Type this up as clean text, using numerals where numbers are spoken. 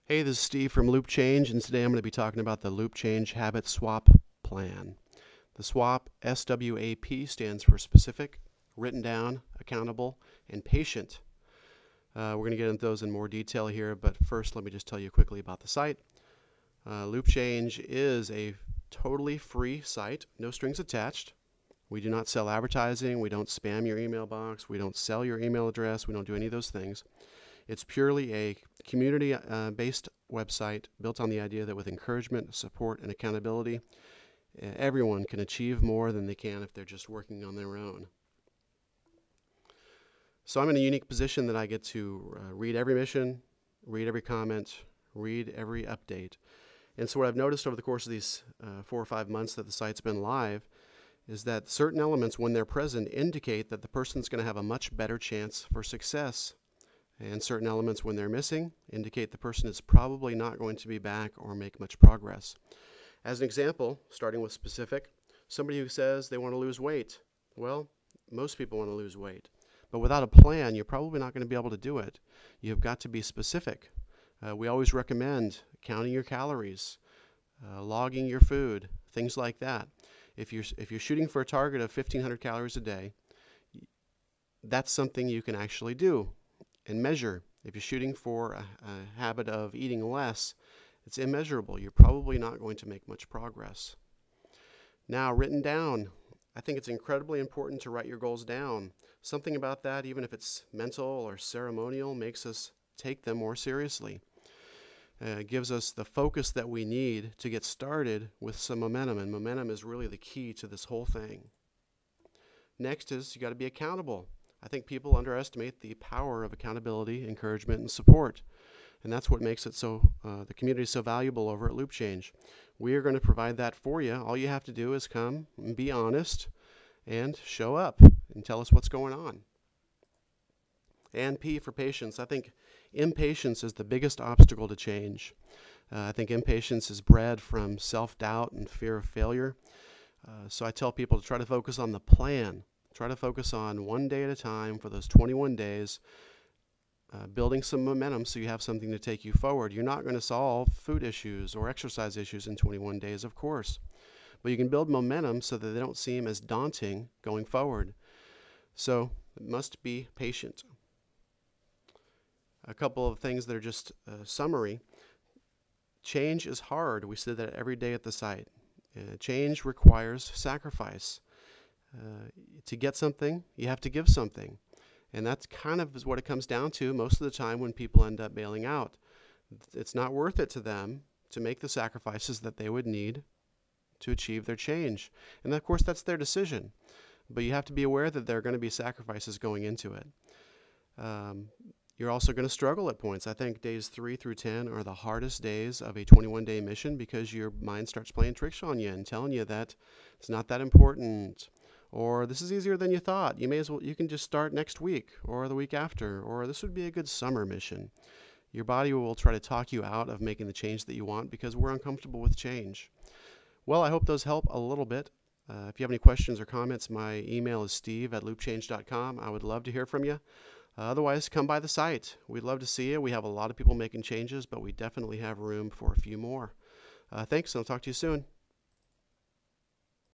Hey, this is Steve from Loopchange, and today I'm going to be talking about the Loopchange Habit Swap Plan. The SWAP, S-W-A-P, stands for specific, written down, accountable, and patient. We're going to get into those in more detail here, but first let me just tell you quickly about the site. Loopchange is a totally free site, no strings attached. We do not sell advertising, we don't spam your email box, we don't sell your email address, we don't do any of those things. It's purely a community-based website built on the idea that with encouragement, support, and accountability, everyone can achieve more than they can if they're just working on their own. So I'm in a unique position that I get to read every mission, read every comment, read every update. And so what I've noticed over the course of these 4 or 5 months that the site's been live is that certain elements, when they're present, indicate that the person's going to have a much better chance for success. And certain elements, when they're missing, indicate the person is probably not going to be back or make much progress. As an example, starting with specific, somebody who says they want to lose weight. Well, most people want to lose weight. But without a plan, you're probably not going to be able to do it. You've got to be specific. We always recommend counting your calories, logging your food, things like that. If you're shooting for a target of 1,500 calories a day, that's something you can actually do and measure. If you're shooting for a habit of eating less, it's immeasurable. You're probably not going to make much progress. Now, written down. I think it's incredibly important to write your goals down. Something about that, even if it's mental or ceremonial, makes us take them more seriously. It gives us the focus that we need to get started with some momentum, and momentum is really the key to this whole thing. Next is you got to be accountable. I think people underestimate the power of accountability, encouragement, and support. And that's what makes it so, the community is so valuable over at Loopchange. We are going to provide that for you. All you have to do is come and be honest and show up and tell us what's going on. And P for patience. I think impatience is the biggest obstacle to change. I think impatience is bred from self-doubt and fear of failure. So I tell people to try to focus on the plan. Try to focus on one day at a time for those 21 days, building some momentum so you have something to take you forward. You're not going to solve food issues or exercise issues in 21 days, of course. But you can build momentum so that they don't seem as daunting going forward. So it must be patient. A couple of things that are just summary. Change is hard. We say that every day at the site. Change requires sacrifice. To get something, you have to give something. And that's kind of is what it comes down to most of the time when people end up bailing out. It's not worth it to them to make the sacrifices that they would need to achieve their change. And of course, that's their decision. But you have to be aware that there are going to be sacrifices going into it. You're also going to struggle at points. I think days 3 through 10 are the hardest days of a 21-day mission because your mind starts playing tricks on you and telling you that it's not that important. Or this is easier than you thought. You can just start next week or the week after, or this would be a good summer mission. Your body will try to talk you out of making the change that you want because we're uncomfortable with change. Well, I hope those help a little bit. If you have any questions or comments, my email is steve@loopchange.com. I would love to hear from you. Otherwise, come by the site. We'd love to see you. We have a lot of people making changes, but we definitely have room for a few more. Thanks, and I'll talk to you soon.